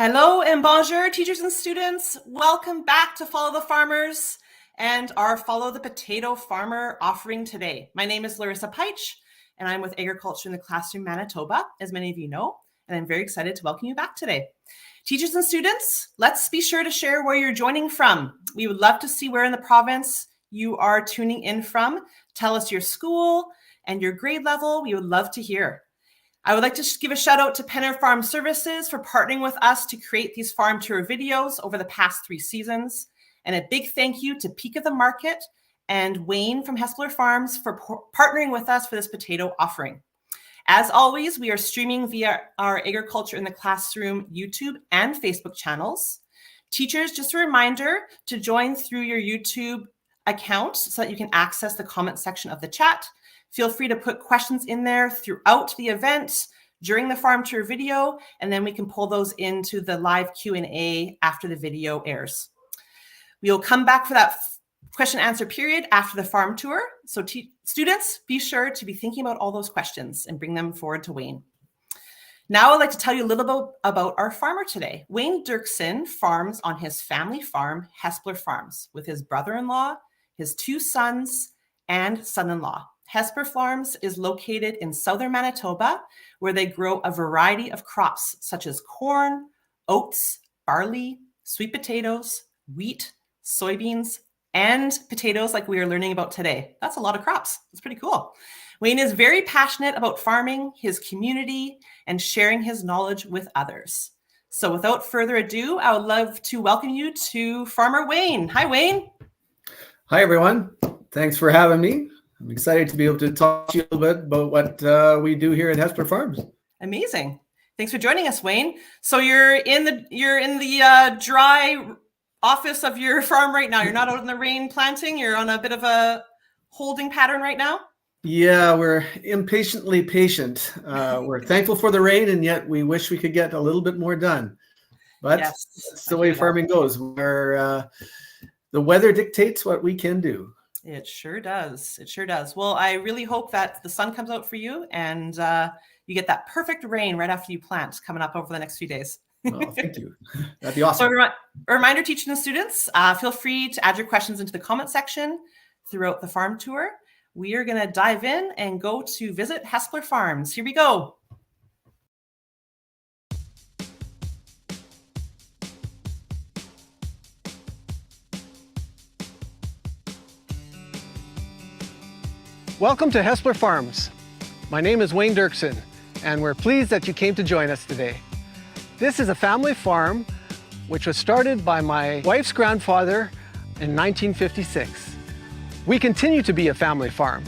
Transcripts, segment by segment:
Hello and bonjour, teachers and students. Welcome back to Follow the Farmers and our Follow the Potato Farmer offering today. My name is Larissa Peich, and I'm with Agriculture in the Classroom Manitoba, as many of you know, and I'm very excited to welcome you back today. Teachers and students, let's be sure to share where you're joining from. We would love to see where in the province you are tuning in from. Tell us your school and your grade level. We would love to hear. I would like to give a shout out to Penner Farm Services for partnering with us to create these farm tour videos over the past 3 seasons. And a big thank you to Peak of the Market and Wayne from Hespler Farms for partnering with us for this potato offering. As always, we are streaming via our Agriculture in the Classroom YouTube and Facebook channels. Teachers, just a reminder to join through your YouTube account so that you can access the comment section of the chat. Feel free to put questions in there throughout the event, during the farm tour video, and then we can pull those into the live Q&A after the video airs. We'll come back for that question answer period after the farm tour. So students, be sure to be thinking about all those questions and bring them forward to Wayne. Now I'd like to tell you a little bit about our farmer today. Wayne Dirksen farms on his family farm, Hespler Farms, with his brother-in-law, his 2 sons, and son-in-law. Hespler Farms is located in southern Manitoba, where they grow a variety of crops such as corn, oats, barley, sweet potatoes, wheat, soybeans, and potatoes like we are learning about today. That's a lot of crops. It's pretty cool. Wayne is very passionate about farming, his community, and sharing his knowledge with others. So without further ado, I would love to welcome you to Farmer Wayne. Hi, Wayne. Hi, everyone. Thanks for having me. I'm excited to be able to talk to you a little bit about what we do here at Hespler Farms. Amazing. Thanks for joining us, Wayne. So you're in the dry office of your farm right now. You're not out in the rain planting. You're on a bit of a holding pattern right now. Yeah, we're impatiently patient. We're thankful for the rain, and yet we wish we could get a little bit more done. But yes, that's the way farming goes, where the weather dictates what we can do. It sure does. It sure does. Well, I really hope that the sun comes out for you and you get that perfect rain right after you plant coming up over the next few days. Well, thank you. That'd be awesome. So a reminder, teaching the students, feel free to add your questions into the comment section throughout the farm tour. We are going to dive in and go to visit Hespler Farms. Here we go. Welcome to Hespler Farms. My name is Wayne Dirksen, and we're pleased that you came to join us today. This is a family farm which was started by my wife's grandfather in 1956. We continue to be a family farm.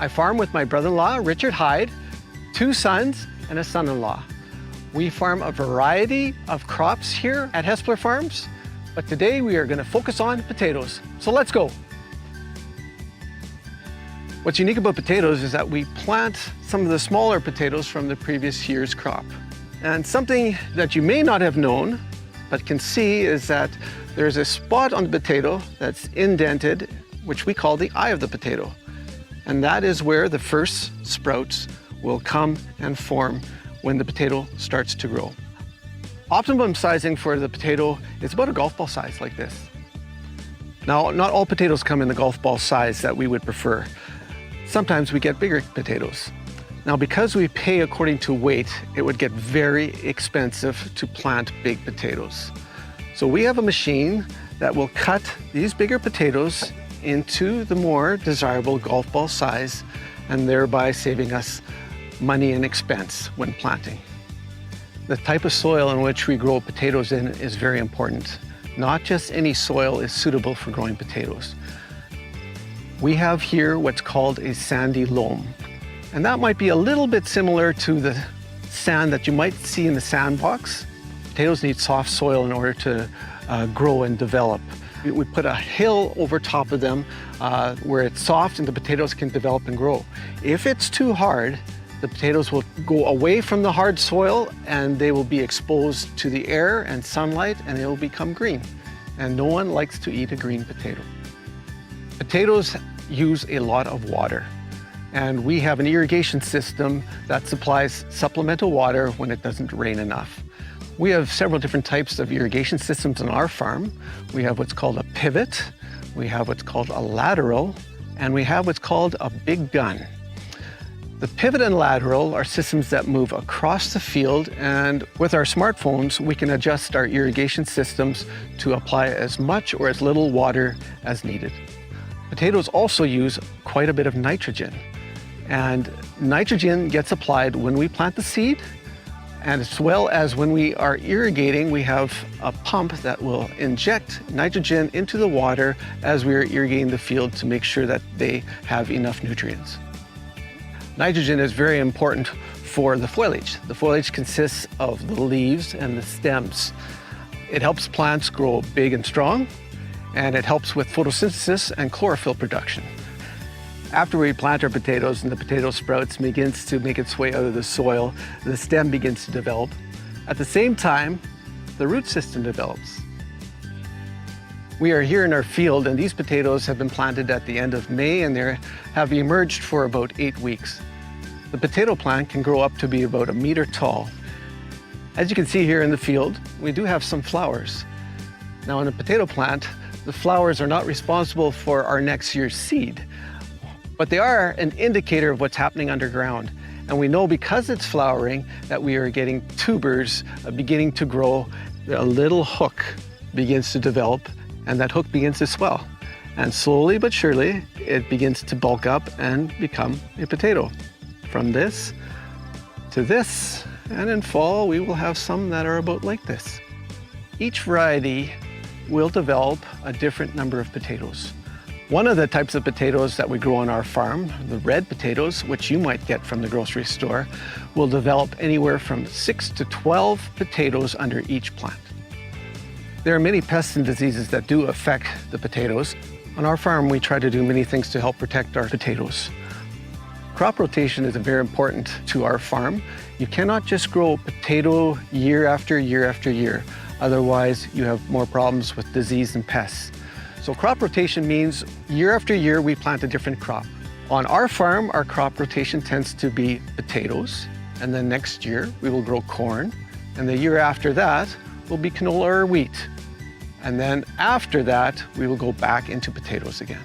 I farm with my brother-in-law, Richard Hyde, 2 sons, and a son-in-law. We farm a variety of crops here at Hespler Farms, but today we are going to focus on potatoes. So let's go. What's unique about potatoes is that we plant some of the smaller potatoes from the previous year's crop. And something that you may not have known, but can see, is that there's a spot on the potato that's indented, which we call the eye of the potato. And that is where the first sprouts will come and form when the potato starts to grow. Optimum sizing for the potato is about a golf ball size like this. Now, not all potatoes come in the golf ball size that we would prefer. Sometimes we get bigger potatoes. Now, because we pay according to weight, it would get very expensive to plant big potatoes. So we have a machine that will cut these bigger potatoes into the more desirable golf ball size, and thereby saving us money and expense when planting. The type of soil in which we grow potatoes in is very important. Not just any soil is suitable for growing potatoes. We have here what's called a sandy loam. And that might be a little bit similar to the sand that you might see in the sandbox. Potatoes need soft soil in order to grow and develop. We put a hill over top of them where it's soft and the potatoes can develop and grow. If it's too hard, the potatoes will go away from the hard soil and they will be exposed to the air and sunlight, and they will become green. And no one likes to eat a green potato. Potatoes use a lot of water, and we have an irrigation system that supplies supplemental water when it doesn't rain enough. We have several different types of irrigation systems on our farm. We have what's called a pivot, we have what's called a lateral, and we have what's called a big gun. The pivot and lateral are systems that move across the field, and with our smartphones, we can adjust our irrigation systems to apply as much or as little water as needed. Potatoes also use quite a bit of nitrogen, and nitrogen gets applied when we plant the seed, and as well as when we are irrigating, we have a pump that will inject nitrogen into the water as we are irrigating the field to make sure that they have enough nutrients. Nitrogen is very important for the foliage. The foliage consists of the leaves and the stems. It helps plants grow big and strong, and it helps with photosynthesis and chlorophyll production. After we plant our potatoes and the potato sprouts begins to make its way out of the soil, the stem begins to develop. At the same time, the root system develops. We are here in our field, and these potatoes have been planted at the end of May, and they have emerged for about 8 weeks. The potato plant can grow up to be about 1 meter tall. As you can see here in the field, we do have some flowers. Now in a potato plant, the flowers are not responsible for our next year's seed, but they are an indicator of what's happening underground. And we know because it's flowering that we are getting tubers beginning to grow. A little hook begins to develop, and that hook begins to swell. And slowly but surely, it begins to bulk up and become a potato. From this to this, and in fall, we will have some that are about like this. Each variety will develop a different number of potatoes. One of the types of potatoes that we grow on our farm, the red potatoes, which you might get from the grocery store, will develop anywhere from 6 to 12 potatoes under each plant. There are many pests and diseases that do affect the potatoes. On our farm, we try to do many things to help protect our potatoes. Crop rotation is very important to our farm. You cannot just grow potato year after year after year. Otherwise, you have more problems with disease and pests. So crop rotation means year after year, we plant a different crop. On our farm, our crop rotation tends to be potatoes, and then next year we will grow corn, and the year after that will be canola or wheat. And then after that, we will go back into potatoes again.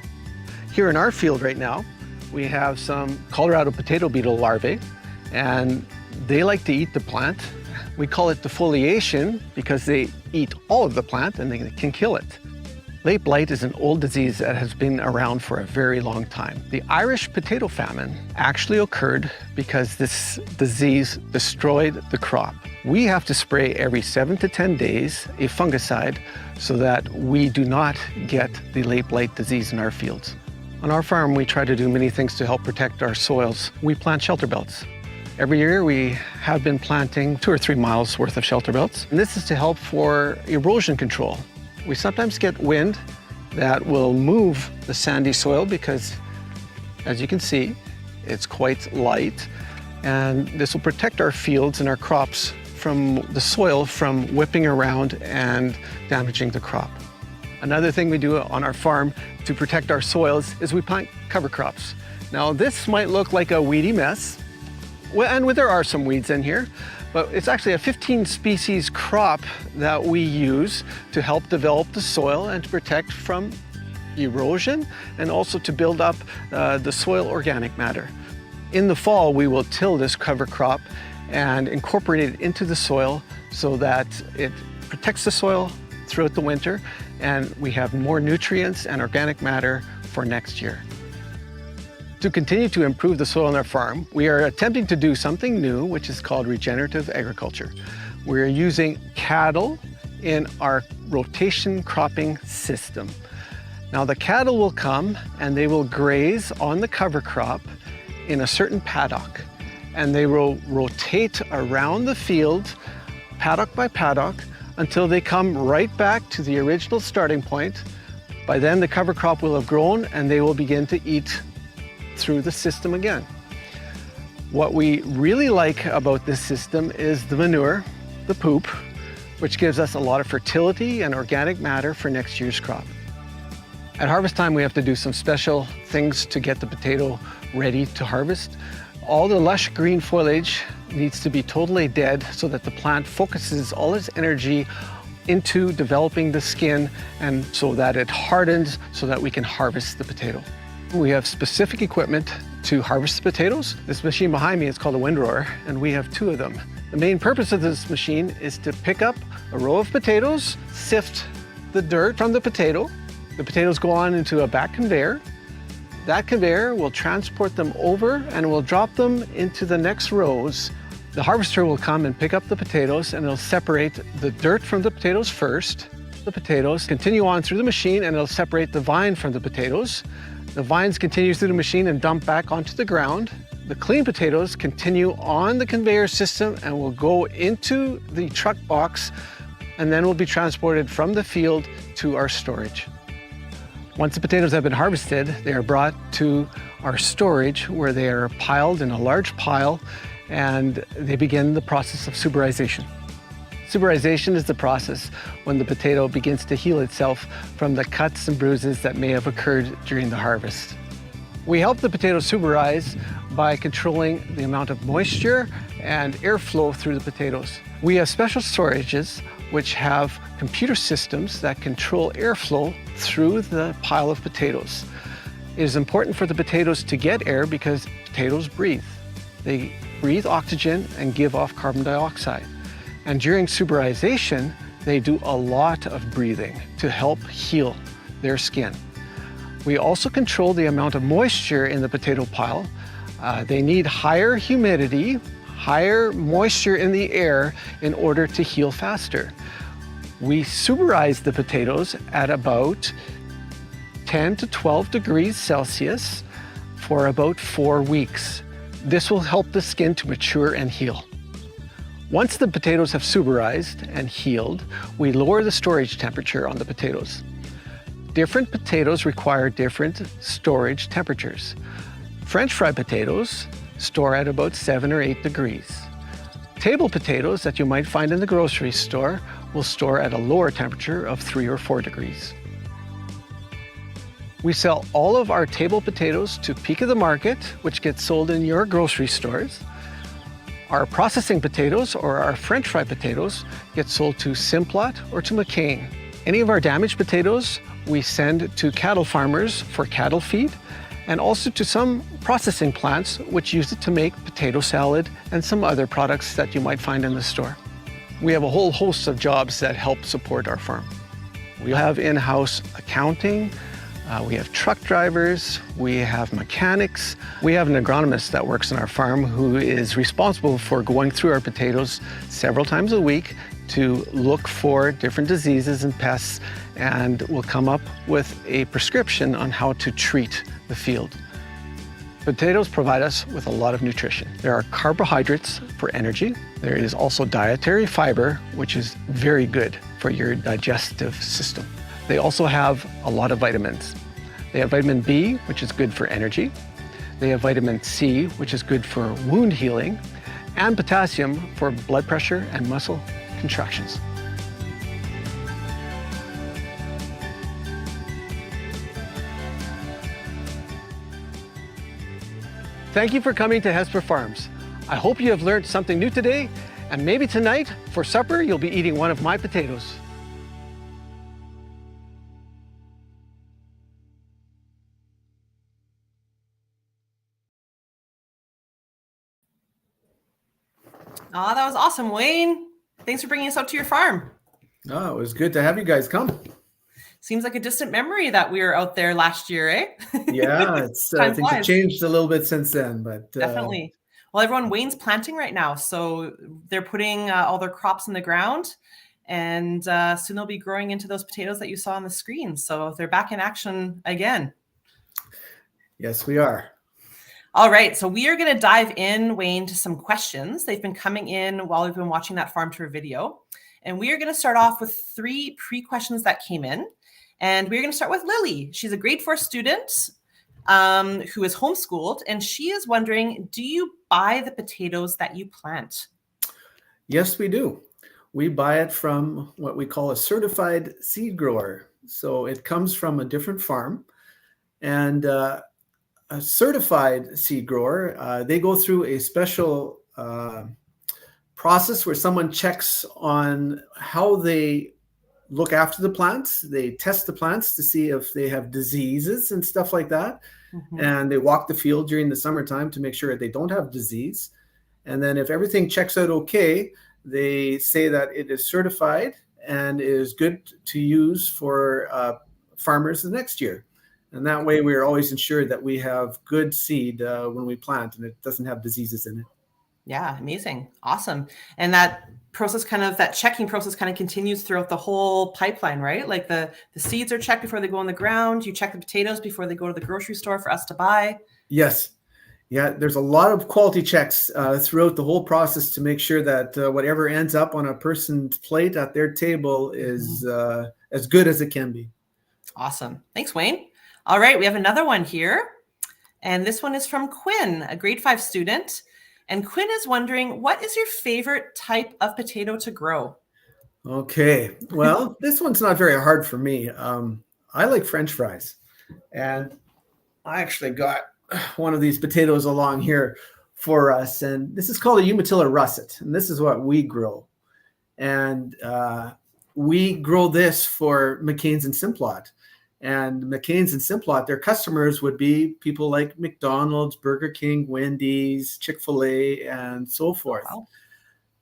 Here in our field right now, we have some Colorado potato beetle larvae, and they like to eat the plant. We call it defoliation because they eat all of the plant and they can kill it. Late blight is an old disease that has been around for a very long time. The Irish potato famine actually occurred because this disease destroyed the crop. We have to spray every 7 to 10 days a fungicide so that we do not get the late blight disease in our fields. On our farm, we try to do many things to help protect our soils. We plant shelter belts. Every year we have been planting 2 or 3 miles worth of shelter belts. And this is to help for erosion control. We sometimes get wind that will move the sandy soil because, as you can see, it's quite light. And this will protect our fields and our crops from the soil from whipping around and damaging the crop. Another thing we do on our farm to protect our soils is we plant cover crops. Now this might look like a weedy mess, and there are some weeds in here, but it's actually a 15 species crop that we use to help develop the soil and to protect from erosion and also to build up the soil organic matter. In the fall, we will till this cover crop and incorporate it into the soil so that it protects the soil throughout the winter, and we have more nutrients and organic matter for next year. To continue to improve the soil on our farm, we are attempting to do something new, which is called regenerative agriculture. We're using cattle in our rotation cropping system. Now the cattle will come and they will graze on the cover crop in a certain paddock, and they will rotate around the field, paddock by paddock, until they come right back to the original starting point. By then the cover crop will have grown and they will begin to eat through the system again. What we really like about this system is the manure, the poop, which gives us a lot of fertility and organic matter for next year's crop. At harvest time, we have to do some special things to get the potato ready to harvest. All the lush green foliage needs to be totally dead so that the plant focuses all its energy into developing the skin and so that it hardens so that we can harvest the potato. We have specific equipment to harvest the potatoes. This machine behind me is called a windrower, and we have 2 of them. The main purpose of this machine is to pick up a row of potatoes, sift the dirt from the potato. The potatoes go on into a back conveyor. That conveyor will transport them over and will drop them into the next rows. The harvester will come and pick up the potatoes, and it'll separate the dirt from the potatoes first. The potatoes continue on through the machine, and it'll separate the vine from the potatoes. The vines continue through the machine and dump back onto the ground. The clean potatoes continue on the conveyor system and will go into the truck box, and then will be transported from the field to our storage. Once the potatoes have been harvested, they are brought to our storage where they are piled in a large pile, and they begin the process of suberization. Suberization is the process when the potato begins to heal itself from the cuts and bruises that may have occurred during the harvest. We help the potato suberize by controlling the amount of moisture and airflow through the potatoes. We have special storages which have computer systems that control airflow through the pile of potatoes. It is important for the potatoes to get air because potatoes breathe. They breathe oxygen and give off carbon dioxide. And during suberization, they do a lot of breathing to help heal their skin. We also control the amount of moisture in the potato pile. They need higher humidity, higher moisture in the air in order to heal faster. We suberize the potatoes at about 10 to 12 degrees Celsius for about 4 weeks. This will help the skin to mature and heal. Once the potatoes have suberized and healed, we lower the storage temperature on the potatoes. Different potatoes require different storage temperatures. French fried potatoes store at about 7 or 8 degrees. Table potatoes that you might find in the grocery store will store at a lower temperature of 3 or 4 degrees. We sell all of our table potatoes to Peak of the Market, which gets sold in your grocery stores. Our processing potatoes or our French fry potatoes get sold to Simplot or to McCain. Any of our damaged potatoes we send to cattle farmers for cattle feed, and also to some processing plants which use it to make potato salad and some other products that you might find in the store. We have a whole host of jobs that help support our farm. We have in-house accounting, we have truck drivers, we have mechanics. We have an agronomist that works on our farm who is responsible for going through our potatoes several times a week to look for different diseases and pests, and will come up with a prescription on how to treat the field. Potatoes provide us with a lot of nutrition. There are carbohydrates for energy. There is also dietary fiber, which is very good for your digestive system. They also have a lot of vitamins. They have vitamin B, which is good for energy. They have vitamin C, which is good for wound healing, and potassium for blood pressure and muscle contractions. Thank you for coming to Hespler Farms. I hope you have learned something new today, and maybe tonight for supper you'll be eating one of my potatoes. Oh, that was awesome, Wayne. Thanks for bringing us out to your farm. Oh, it was good to have you guys come. Seems like a distant memory that we were out there last year, eh? Yeah, it's I think it changed a little bit since then, but definitely. Well, everyone, Wayne's planting right now, so they're putting all their crops in the ground, and soon they'll be growing into those potatoes that you saw on the screen. So they're back in action again. Yes, we are. All right, so we are going to dive in, Wayne, to some questions. They've been coming in while we've been watching that farm tour video. And we are going to start off with 3 pre-questions that came in. And we're going to start with Lily. She's a grade 4 student who is homeschooled. And she is wondering, do you buy the potatoes that you plant? Yes, we do. We buy it from what we call a certified seed grower. So it comes from a different farm. And a certified seed grower, they go through a special process where someone checks on how they look after the plants. They test the plants to see if they have diseases and stuff like that. Mm-hmm. And they walk the field during the summertime to make sure they don't have disease. And then if everything checks out okay, they say that it is certified and is good to use for farmers the next year. And that way we're always ensured that we have good seed when we plant and it doesn't have diseases in it. Yeah, amazing. Awesome. And that process that checking process kind of continues throughout the whole pipeline, right? Like the seeds are checked before they go in the ground. You check the potatoes before they go to the grocery store for us to buy. Yes. Yeah, there's a lot of quality checks throughout the whole process to make sure that whatever ends up on a person's plate at their table is as good as it can be. Awesome. Thanks, Wayne. All right, we have another one here. And this one is from Quinn, a grade 5 student. And Quinn is wondering, what is your favorite type of potato to grow? Okay, well, this one's not very hard for me. I like French fries. And I actually got one of these potatoes along here for us. And this is called a Umatilla russet. And this is what we grow. And we grow this for McCain's and Simplot. And McCain's and Simplot, their customers would be people like McDonald's, Burger King, Wendy's, Chick-fil-A, and so forth. Wow.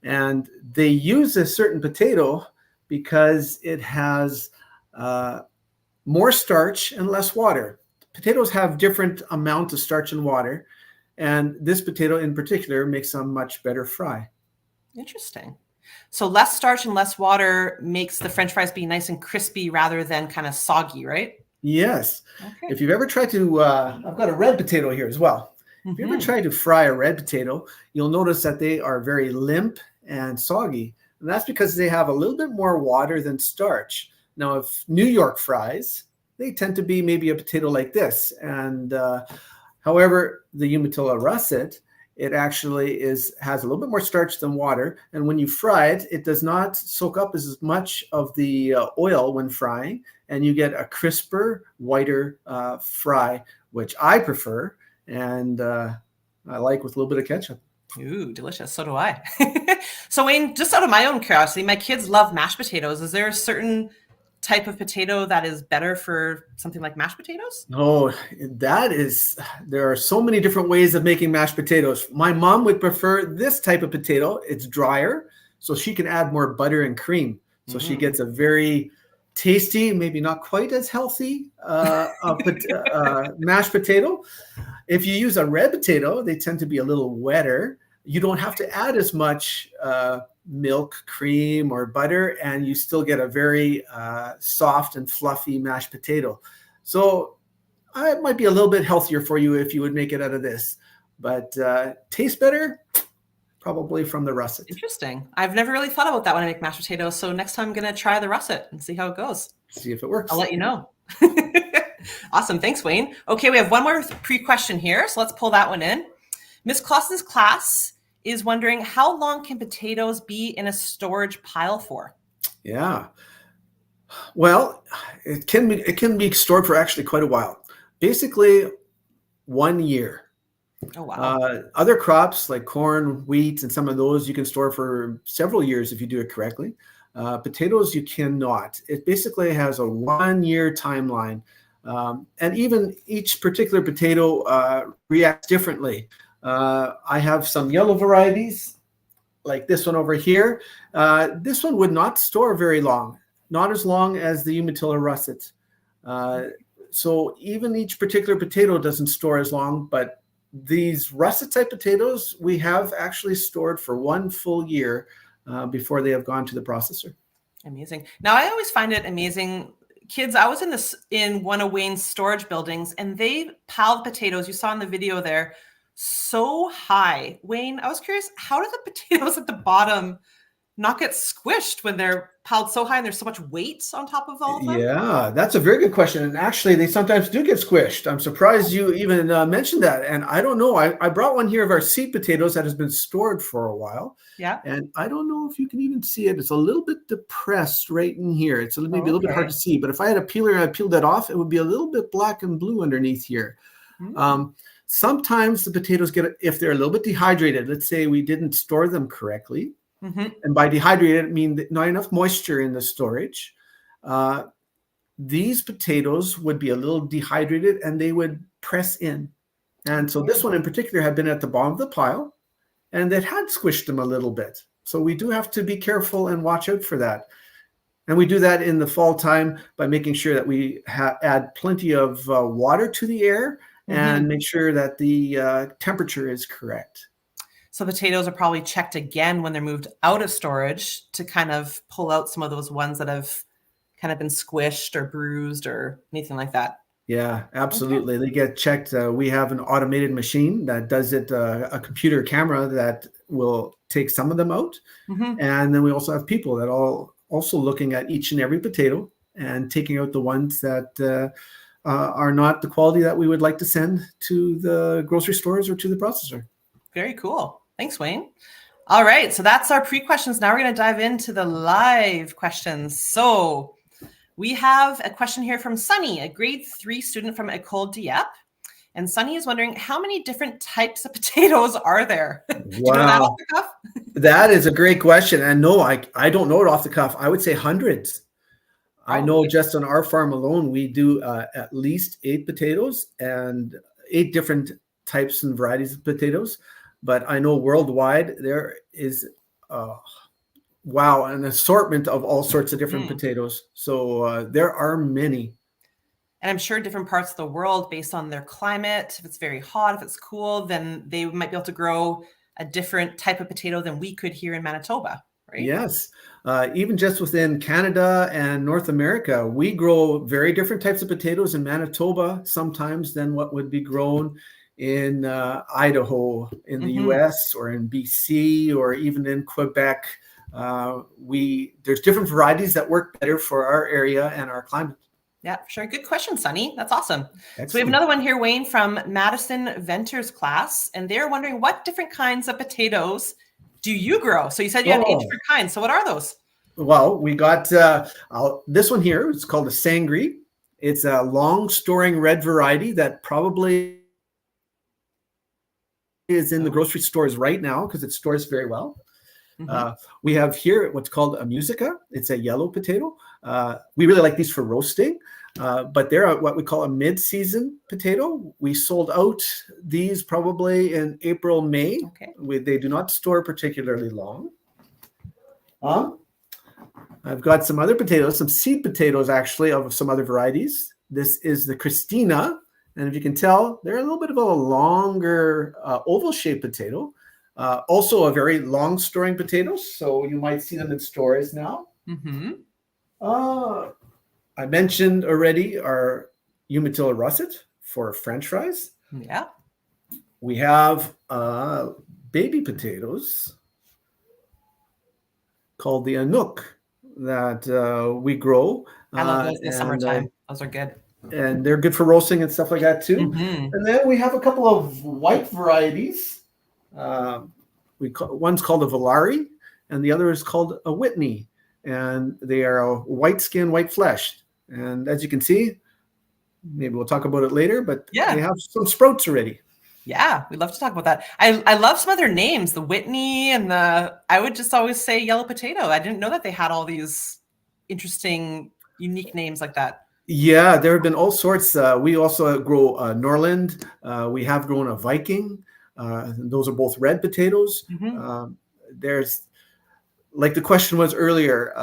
And they use a certain potato because it has more starch and less water. Potatoes have different amounts of starch and water. And this potato in particular makes a much better fry. Interesting. So less starch and less water makes the French fries be nice and crispy rather than kind of soggy, right? Yes. Okay. If you've ever tried to, I've got a red potato here as well. Mm-hmm. If you ever try to fry a red potato, you'll notice that they are very limp and soggy. And that's because they have a little bit more water than starch. Now, if New York fries, they tend to be maybe a potato like this. And however, the Umatilla russet, it actually has a little bit more starch than water. And when you fry it, it does not soak up as much of the oil when frying. And you get a crisper, whiter fry, which I prefer. And I like with a little bit of ketchup. Ooh, delicious. So do I. So Wayne, just out of my own curiosity, my kids love mashed potatoes. Is there a certain type of potato that is better for something like mashed potatoes? Oh, there are so many different ways of making mashed potatoes. My mom would prefer this type of potato. It's drier, so she can add more butter and cream. So she gets a very tasty, maybe not quite as healthy mashed potato. If you use a red potato, they tend to be a little wetter. You don't have to add as much milk, cream, or butter, and you still get a very soft and fluffy mashed potato. So it might be a little bit healthier for you if you would make it out of this, but tastes better probably from the russet. Interesting. I've never really thought about that when I make mashed potatoes, so next time I'm going to try the russet and see how it goes. See if it works. I'll let you know. Awesome. Thanks, Wayne. Okay, we have one more pre-question here, so let's pull that one in. Miss Clausen's class is wondering, how long can potatoes be in a storage pile for? Yeah. Well, it can be stored for actually quite a while. Basically, 1 year. Oh, wow. Other crops like corn, wheat, and some of those you can store for several years if you do it correctly. Potatoes, you cannot. It basically has a 1 year timeline. And even each particular potato reacts differently. I have some yellow varieties, like this one over here. This one would not store very long, not as long as the Umatilla russet. So even each particular potato doesn't store as long, but these russet type potatoes, we have actually stored for 1 full year before they have gone to the processor. Amazing. Now, I always find it amazing. Kids, I was in one of Wayne's storage buildings, and they piled potatoes. You saw in the video there, so high. Wayne, I was curious, how do the potatoes at the bottom not get squished when they're piled so high and there's so much weight on top of all of them? Yeah, that's a very good question. And actually, they sometimes do get squished. I'm surprised you even mentioned that. And I don't know. I brought one here of our seed potatoes that has been stored for a while. Yeah. And I don't know if you can even see it. It's a little bit depressed right in here. It's maybe a little bit hard to see. But if I had a peeler and I peeled that off, it would be a little bit black and blue underneath here. Sometimes the potatoes if they're a little bit dehydrated, let's say we didn't store them correctly. And by dehydrated, I mean not enough moisture in the storage. These potatoes would be a little dehydrated and they would press in. And so this one in particular had been at the bottom of the pile and it had squished them a little bit. So we do have to be careful and watch out for that. And we do that in the fall time by making sure that we add plenty of water to the air and make sure that the temperature is correct. So potatoes are probably checked again when they're moved out of storage to kind of pull out some of those ones that have kind of been squished or bruised or anything like that. Yeah, absolutely. Okay. They get checked. We have an automated machine that does it, a computer camera that will take some of them out. And then we also have people that also looking at each and every potato and taking out the ones that are not the quality that we would like to send to the grocery stores or to the processor. Very cool. Thanks, Wayne. All right. So that's our pre-questions. Now we're going to dive into the live questions. So we have a question here from Sunny, a grade 3 student from École Dieppe. And Sunny is wondering, how many different types of potatoes are there? Wow. Do you know that off the cuff? That is a great question. And no, I don't know it off the cuff. I would say hundreds. I know just on our farm alone, we do at least 8 potatoes and 8 different types and varieties of potatoes. But I know worldwide there is an assortment of all sorts of different potatoes. So there are many. And I'm sure different parts of the world, based on their climate, if it's very hot, if it's cool, then they might be able to grow a different type of potato than we could here in Manitoba, right? Yes. Even just within Canada and North America, we grow very different types of potatoes in Manitoba sometimes than what would be grown in Idaho in the US or in BC or even in Quebec. There's different varieties that work better for our area and our climate. Yeah, for sure. Good question, Sunny. That's awesome. Excellent. So we have another one here, Wayne, from Madison Venter's class, and they're wondering what different kinds of potatoes do you grow? So you said you have 8 different kinds. So what are those? Well, we got this one here. It's called a Sangre. It's a long storing red variety that probably is in the grocery stores right now because it stores very well. We have here what's called a Musica. It's a yellow potato. We really like these for roasting, but they're what we call a mid-season potato. We sold out these probably in April, May. Okay. They do not store particularly long. I've got some other potatoes, some seed potatoes actually of some other varieties. This is the Christina, and if you can tell, they're a little bit of a longer oval-shaped potato. Also a very long storing potato, so you might see them in stores now. I mentioned already our Umatilla russet for French fries. Yeah. We have baby potatoes called the Anouk that we grow. I love those in the summertime. Those are good. And they're good for roasting and stuff like that too. And then we have a couple of white varieties. One's called a Valari, and the other is called a Whitney. And they are a white skin, white flesh. And as you can see, maybe we'll talk about it later, but they have some sprouts already. Yeah, we'd love to talk about that. I love some of their names, the Whitney and I would just always say yellow potato. I didn't know that they had all these interesting, unique names like that. Yeah, there have been all sorts. We also grow Norland. We have grown a Viking. Those are both red potatoes. There's, like the question was earlier,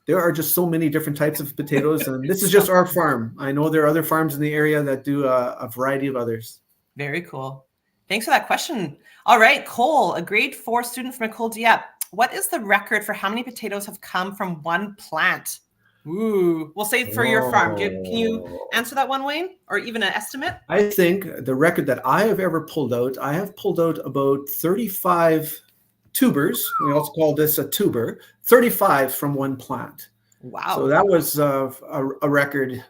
there are just so many different types of potatoes, and this is just our farm. I know there are other farms in the area that do a variety of others. Very cool. Thanks for that question. All right, Cole, a grade 4 student from École Dieppe. What is the record for how many potatoes have come from one plant? Ooh, we'll say for your farm. Can you answer that one, Wayne, or even an estimate? I think the record that I have ever pulled out, I have pulled out about 35 tubers. We also call this a tuber, 35 from one plant. Wow. So that was a record,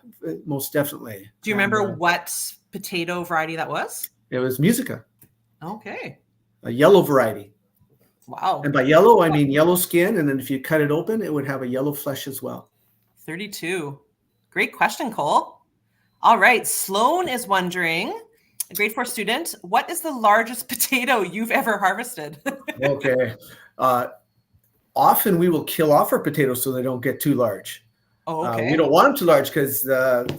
most definitely. Do you remember what potato variety that was? It was Musica. Okay. A yellow variety. Wow. And by yellow, I mean yellow skin. And then if you cut it open, it would have a yellow flesh as well. 32. Great question, Cole. All right. Sloan is wondering, a grade 4 student. What is the largest potato you've ever harvested? Okay. Often we will kill off our potatoes so they don't get too large. Oh, okay. We don't want them too large because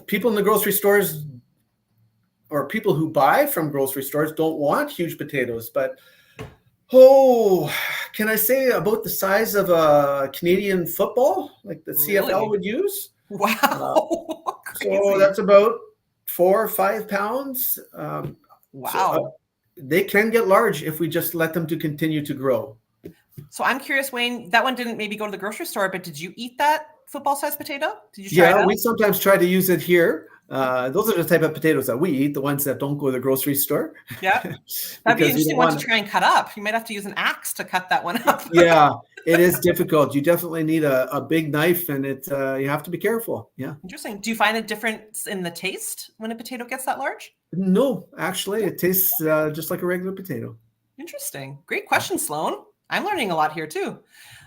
people in the grocery stores or people who buy from grocery stores don't want huge potatoes. But, can I say about the size of a Canadian football, like the CFL would use? Wow. So that's about 4 or 5 pounds. Wow. So, they can get large if we just let them to continue to grow. So I'm curious, Wayne, that one didn't maybe go to the grocery store, but did you eat that football-sized potato? Did you try it out? We sometimes try to use it here. Those are the type of potatoes that we eat, the ones that don't go to the grocery store. Yeah. That'd be an interesting one to try and cut up. You might have to use an axe to cut that one up. Yeah, it is difficult. You definitely need a big knife, and you have to be careful. Yeah. Interesting. Do you find a difference in the taste when a potato gets that large? No, actually, it tastes just like a regular potato. Interesting. Great question, Sloan. I'm learning a lot here too.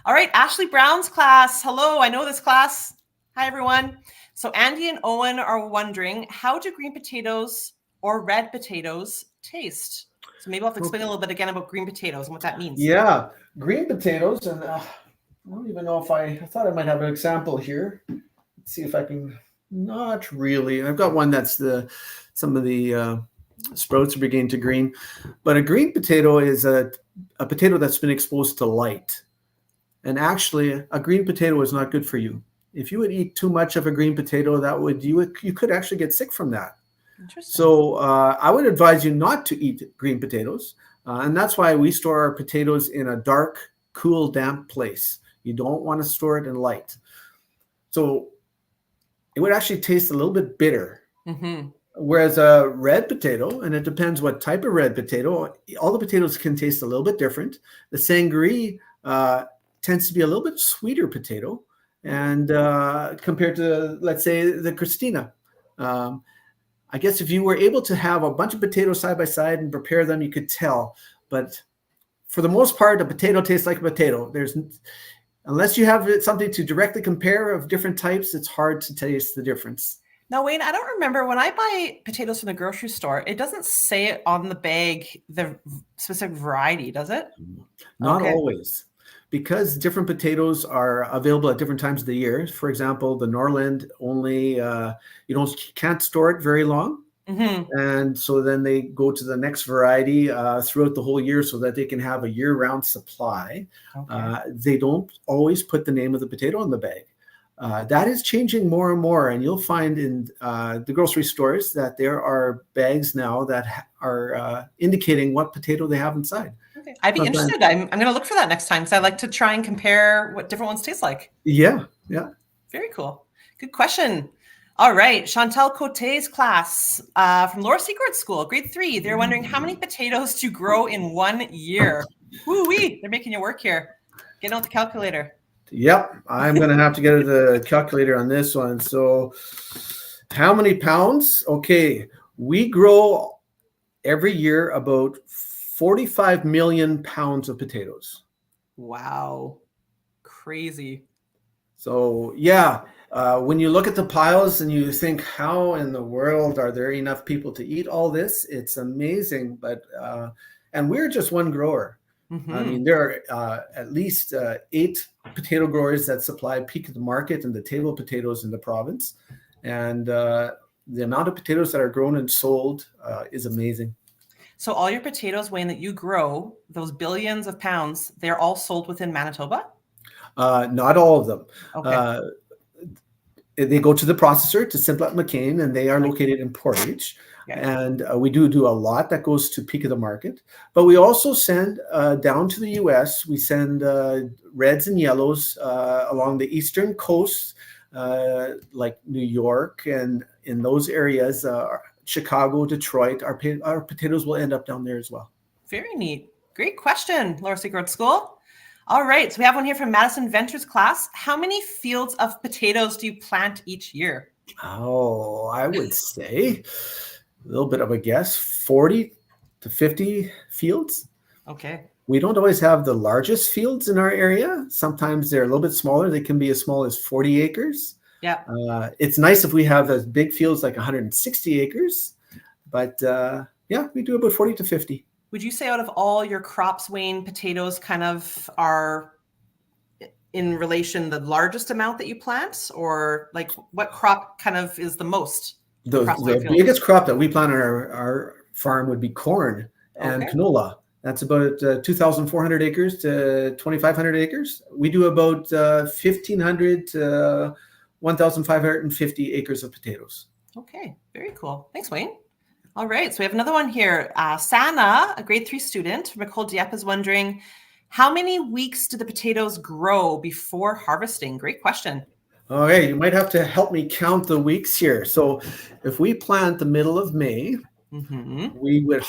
All right, Ashley Brown's class. Hello, I know this class. Hi, everyone. So Andy and Owen are wondering, how do green potatoes or red potatoes taste? So maybe I'll have to explain a little bit again about green potatoes and what that means. Yeah, green potatoes, and I don't even know if I thought I might have an example here. Let's see if I can. Not really. I've got one that's some of the sprouts are beginning to green, but a green potato is a potato that's been exposed to light. And actually, a green potato is not good for you. If you would eat too much of a green potato, you could actually get sick from that. Interesting. So I would advise you not to eat green potatoes. And that's why we store our potatoes in a dark, cool, damp place. You don't want to store it in light. So it would actually taste a little bit bitter. Mm-hmm. Whereas a red potato, and it depends what type of red potato, all the potatoes can taste a little bit different. The sangria tends to be a little bit sweeter potato, and compared to, let's say, the Christina. I guess if you were able to have a bunch of potatoes side by side and prepare them, you could tell. But for the most part, a potato tastes like a potato. Unless you have something to directly compare of different types, it's hard to taste the difference. Now, Wayne, I don't remember when I buy potatoes from the grocery store, it doesn't say on the bag the specific variety, does it? Not always, because different potatoes are available at different times of the year. For example, the Norland only can't store it very long, and so then they go to the next variety throughout the whole year so that they can have a year-round supply. Okay. They don't always put the name of the potato on the bag. That is changing more and more, and you'll find in the grocery stores that there are bags now that are indicating what potato they have inside. Okay. I'd be interested. I'm going to look for that next time because I like to try and compare what different ones taste like. Yeah. Very cool. Good question. All right, Chantal Cote's class from Laura Secord School, grade 3. They're wondering how many potatoes do you grow in 1 year? Woo-wee, they're making you work here. Get out the calculator. Yep, I'm going to have to get the calculator on this one. So how many pounds? Okay, we grow every year about 45 million pounds of potatoes. Wow, crazy. So yeah, when you look at the piles and you think, how in the world are there enough people to eat all this? It's amazing, but and we're just one grower. I mean, there are at least 8 potato growers that supply peak of the market and the table potatoes in the province. And the amount of potatoes that are grown and sold is amazing. So all your potatoes, Wayne, that you grow, those billions of pounds, they're all sold within Manitoba? Not all of them. Okay. They go to the processor to Simplot McCain, and they are located in Portage. Okay. And we do a lot that goes to peak of the market. But we also send down to the U.S. We send reds and yellows along the eastern coast, like New York, and in those areas, Chicago, Detroit. Our potatoes will end up down there as well. Very neat. Great question, Laura Secord School. All right, so we have one here from Madison Ventures class. How many fields of potatoes do you plant each year? Oh, I would say a little bit of a guess, 40 to 50 fields. Okay. We don't always have the largest fields in our area. Sometimes they're a little bit smaller. They can be as small as 40 acres. Yeah. It's nice if we have as big fields like 160 acres, but Yeah, we do about 40 to 50. Would you say out of all your crops, Wayne, potatoes kind of are in relation the largest amount that you plant, or like what crop kind of is the most across your The field? biggest crop that we plant on our farm would be corn and canola. That's about 2,400 acres to 2,500 acres. We do about 1,500 to 1,550 acres of potatoes. Okay, very cool. Thanks, Wayne. All right, so we have another one here. Sana, a grade 3 student from Nicole Dieppe, is wondering, how many weeks do the potatoes grow before harvesting? Great question. Okay, you might have to help me count the weeks here. So if we plant the middle of May, we would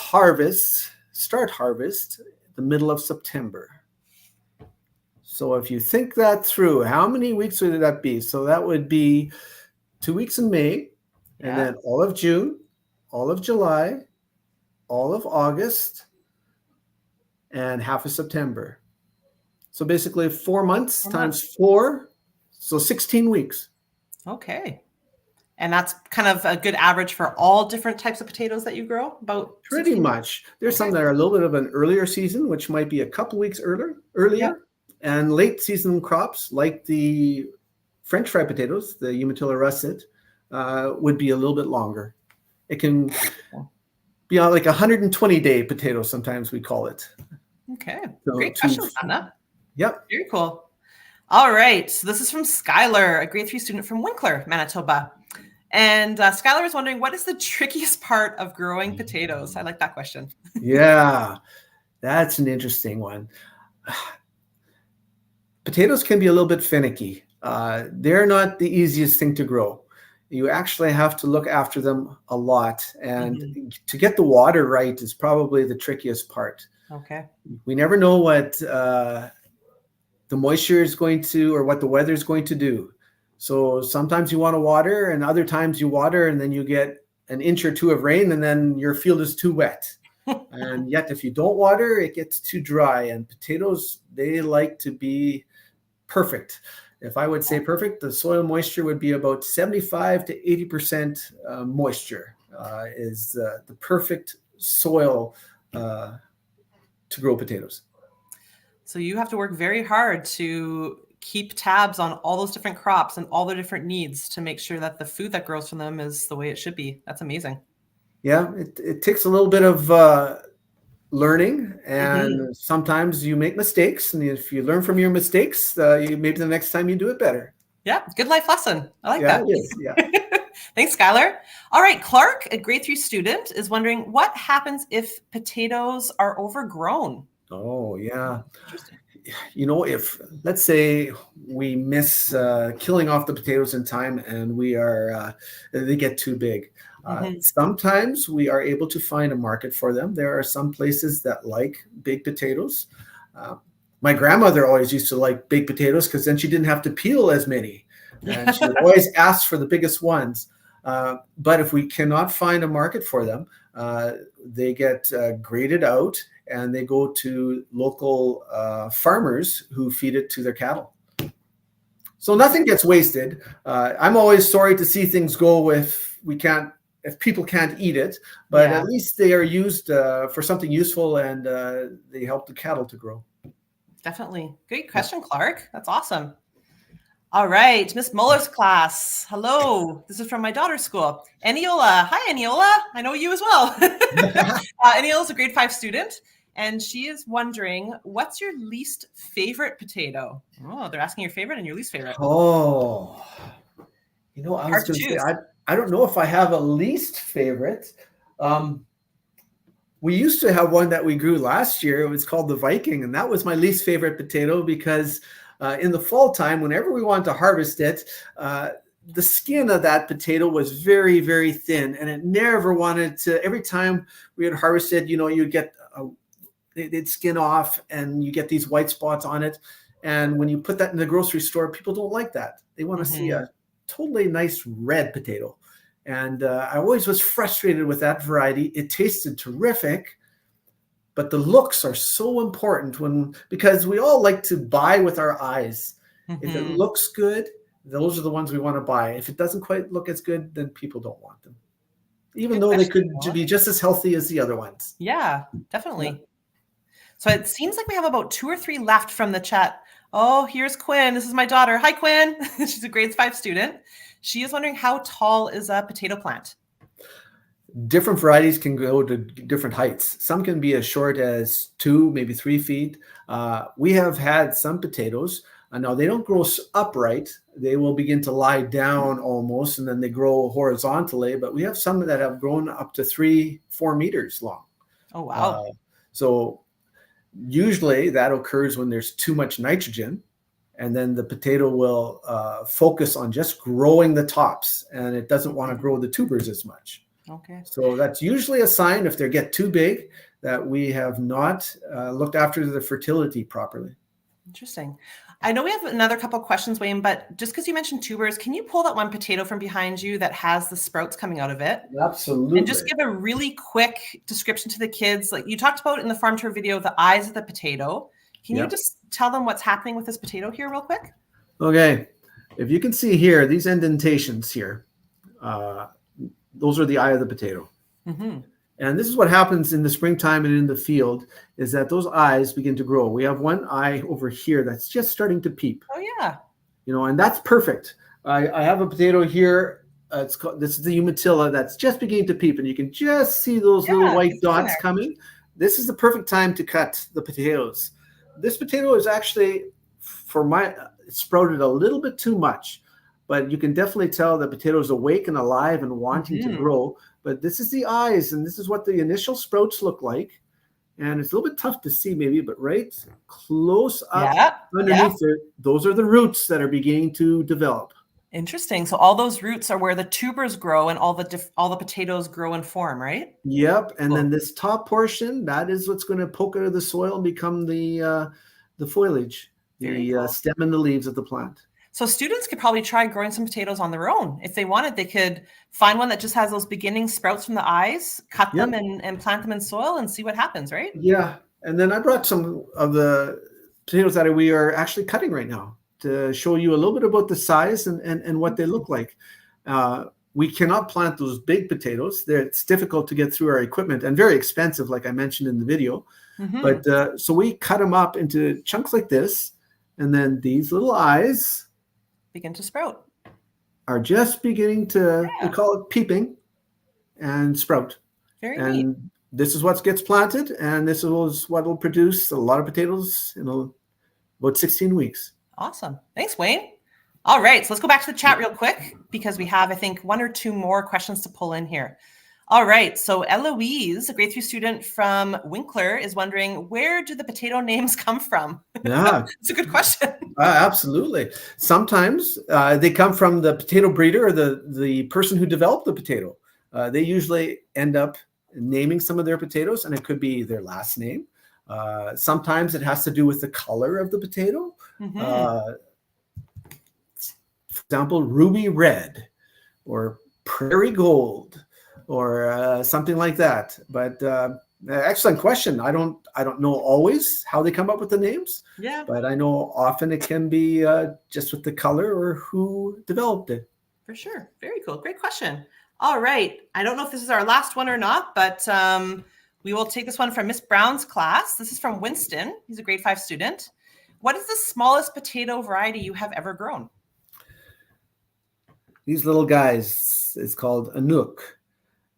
start harvest the middle of September. So if you think that through, how many weeks would that be? So that would be 2 weeks in May, and then all of June, all of July, all of August, and half of September. So basically 4 months times 4, so 16 weeks. Okay. And that's kind of a good average for all different types of potatoes that you grow? About pretty much. There's some that are a little bit of an earlier season, which might be a couple weeks earlier. And late season crops like the French fry potatoes, the Umatilla russet, would be a little bit longer. It can be like 120-day potato, sometimes we call it. Okay. So great question, Anna. Yep. Very cool. All right. So this is from Skylar, a grade 3 student from Winkler, Manitoba. And Skylar is wondering, what is the trickiest part of growing potatoes? I like that question. Yeah, that's an interesting one. Potatoes can be a little bit finicky. They're not the easiest thing to grow. You actually have to look after them a lot. And to get the water right is probably the trickiest part. Okay. We never know what the moisture is going to, or what the weather is going to do. So sometimes you want to water, and other times you water and then you get an inch or two of rain and then your field is too wet. And yet if you don't water, it gets too dry. And potatoes, they like to be perfect. If I would say perfect, the soil moisture would be about 75 to 80% moisture is the perfect soil to grow potatoes. So you have to work very hard to keep tabs on all those different crops and all their different needs to make sure that the food that grows from them is the way it should be. That's amazing. Yeah, it takes a little bit of learning, and sometimes you make mistakes. And if you learn from your mistakes, maybe the next time you do it better. Yeah, good life lesson. I like that. It is. Yeah. Thanks, Skylar. All right, Clark, a grade 3 student, is wondering, what happens if potatoes are overgrown? Oh, yeah. You know, if let's say we miss killing off the potatoes in time and they get too big. Sometimes we are able to find a market for them. There are some places that like big potatoes. My grandmother always used to like big potatoes because then she didn't have to peel as many. And she would always ask for the biggest ones. But if we cannot find a market for them, they get graded out and they go to local farmers who feed it to their cattle. So nothing gets wasted. I'm always sorry to see things go if people can't eat it, but at least they are used for something useful, and they help the cattle to grow. Definitely. Great question, Clark. That's awesome. All right, Miss Muller's class. Hello. This is from my daughter's school. Eniola. Hi, Eniola. I know you as well. Eniola is a grade 5 student, and she is wondering, what's your least favorite potato? Oh, they're asking your favorite and your least favorite. Oh, you know, I was going to say, I don't know if I have a least favorite. We used to have one that we grew last year. It was called the Viking, and that was my least favorite potato because in the fall time, whenever we wanted to harvest it, the skin of that potato was very, very thin, and it never wanted to. Every time we had harvested, you know, you'd get they'd skin off, and you get these white spots on it. And when you put that in the grocery store, people don't like that. They want to see a totally nice red potato. And I always was frustrated with that variety. It tasted terrific, but the looks are so important because we all like to buy with our eyes. If it looks good, those are the ones we want to buy. If it doesn't quite look as good, then people don't want them. even though they could be just as healthy as the other ones. Yeah, definitely. Yeah. So it seems like we have about 2 or 3 left from the chat. Oh, here's Quinn. This is my daughter. Hi, Quinn. She's a grade 5 student. She is wondering, how tall is a potato plant? Different varieties can go to different heights. Some can be as short as 2, maybe 3 feet. We have had some potatoes. Now, they don't grow upright. They will begin to lie down almost, and then they grow horizontally. But we have some that have grown up to 3-4 meters long. Oh, wow. So usually that occurs when there's too much nitrogen, and then the potato will focus on just growing the tops, and it doesn't want to grow the tubers as much. Okay. So that's usually a sign, if they get too big, that we have not looked after the fertility properly. Interesting. I know we have another couple of questions, Wayne, but just because you mentioned tubers, can you pull that one potato from behind you that has the sprouts coming out of it? Absolutely. And just give a really quick description to the kids. Like you talked about in the farm tour video, the eyes of the potato. Can you just tell them what's happening with this potato here real quick? Okay. If you can see here, these indentations here, those are the eye of the potato. Mm-hmm. And this is what happens in the springtime and in the field, is that those eyes begin to grow. We have one eye over here that's just starting to peep. Oh, yeah. And that's perfect. I have a potato here. This is the umatilla that's just beginning to peep, and you can just see those little white dots coming. This is the perfect time to cut the potatoes. This potato is actually, it's sprouted a little bit too much, but you can definitely tell the potato is awake and alive and wanting to grow. But this is the eyes, and this is what the initial sprouts look like. And it's a little bit tough to see maybe, but right close up underneath it, those are the roots that are beginning to develop. Interesting. So all those roots are where the tubers grow and all the potatoes grow and form, right? Yep. And then this top portion, that is what's going to poke out of the soil and become the foliage, the stem and the leaves of the plant. So students could probably try growing some potatoes on their own. If they wanted, they could find one that just has those beginning sprouts from the eyes, cut them and plant them in soil and see what happens, right? Yeah. And then I brought some of the potatoes that we are actually cutting right now to show you a little bit about the size and what they look like. We cannot plant those big potatoes. It's difficult to get through our equipment and very expensive, like I mentioned in the video. Mm-hmm. But so we cut them up into chunks like this. And then these little eyes begin to sprout. Are just beginning to, we call it peeping and sprout. Very neat. This is what gets planted, and this is what will produce a lot of potatoes in about 16 weeks. Awesome. Thanks, Wayne. All right, so let's go back to the chat real quick because we have, I think, 1 or 2 more questions to pull in here. All right, so Eloise, a grade 3 student from Winkler, is wondering, where do the potato names come from? Yeah. It's a good question. Absolutely. Sometimes they come from the potato breeder or the person who developed the potato. They usually end up naming some of their potatoes, and it could be their last name. Sometimes it has to do with the color of the potato. Mm-hmm. For example, ruby red or prairie gold, or something like that. But excellent question. I don't know always how they come up with the names. Yeah. But I know often it can be just with the color or who developed it. For sure. Very cool. Great question. All right. I don't know if this is our last one or not, but we will take this one from Miss Brown's class. This is from Winston. He's a grade 5 student. What is the smallest potato variety you have ever grown? These little guys, it's called a nook.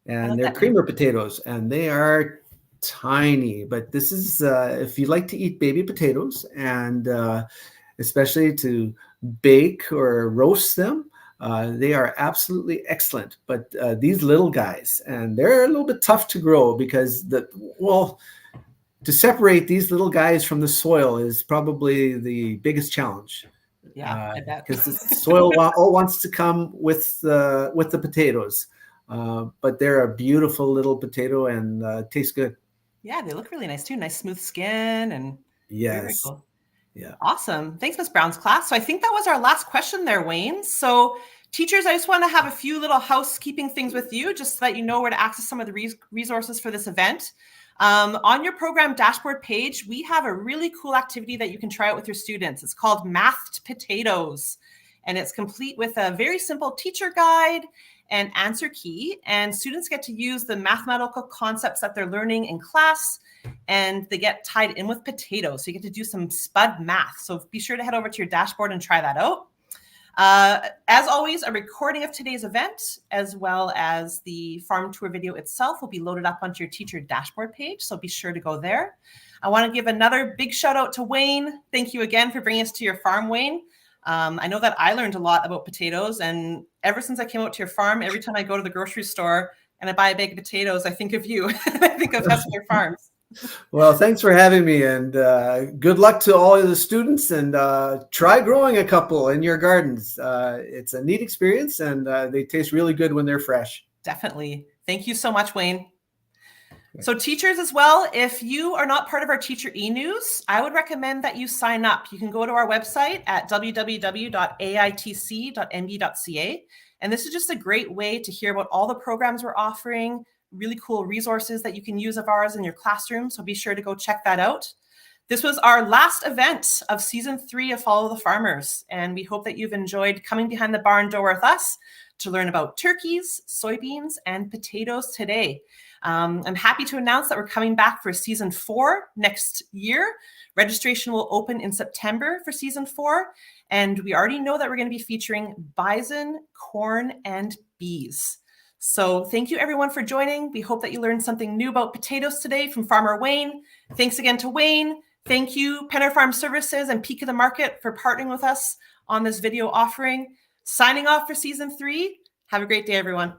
And they're creamer potatoes, and they are tiny. But this is, if you like to eat baby potatoes, and especially to bake or roast them, they are absolutely excellent. But these little guys, and they're a little bit tough to grow because to separate these little guys from the soil is probably the biggest challenge. Yeah, I bet. Because the soil all wants to come with the potatoes. But they're a beautiful little potato and taste good. Yeah, they look really nice too. Nice smooth skin and very cool. Yeah. Awesome. Thanks, Miss Brown's class. So I think that was our last question there, Wayne. So teachers, I just want to have a few little housekeeping things with you, just so that you know where to access some of the resources for this event. On your program dashboard page, we have a really cool activity that you can try out with your students. It's called Mathed Potatoes, and it's complete with a very simple teacher guide and answer key, and students get to use the mathematical concepts that they're learning in class, and they get tied in with potatoes. So you get to do some SPUD math. So be sure to head over to your dashboard and try that out. As always, a recording of today's event, as well as the farm tour video itself, will be loaded up onto your teacher dashboard page. So be sure to go there. I want to give another big shout out to Wayne. Thank you again for bringing us to your farm, Wayne. I know that I learned a lot about potatoes, and ever since I came out to your farm, every time I go to the grocery store and I buy a bag of potatoes, I think of you. I think of Hespler Farms. Well, thanks for having me, and good luck to all of the students, and try growing a couple in your gardens. It's a neat experience, and they taste really good when they're fresh. Definitely. Thank you so much, Wayne. So teachers as well, if you are not part of our teacher e-news, I would recommend that you sign up. You can go to our website at www.aitc.nb.ca. And this is just a great way to hear about all the programs we're offering, really cool resources that you can use of ours in your classroom. So be sure to go check that out. This was our last event of season 3 of Follow the Farmers. And we hope that you've enjoyed coming behind the barn door with us to learn about turkeys, soybeans, and potatoes today. I'm happy to announce that we're coming back for season 4 next year. Registration will open in September for season 4. And we already know that we're going to be featuring bison, corn, and bees. So thank you everyone for joining. We hope that you learned something new about potatoes today from Farmer Wayne. Thanks again to Wayne. Thank you, Penner Farm Services and Peak of the Market for partnering with us on this video offering. Signing off for season 3. Have a great day, everyone.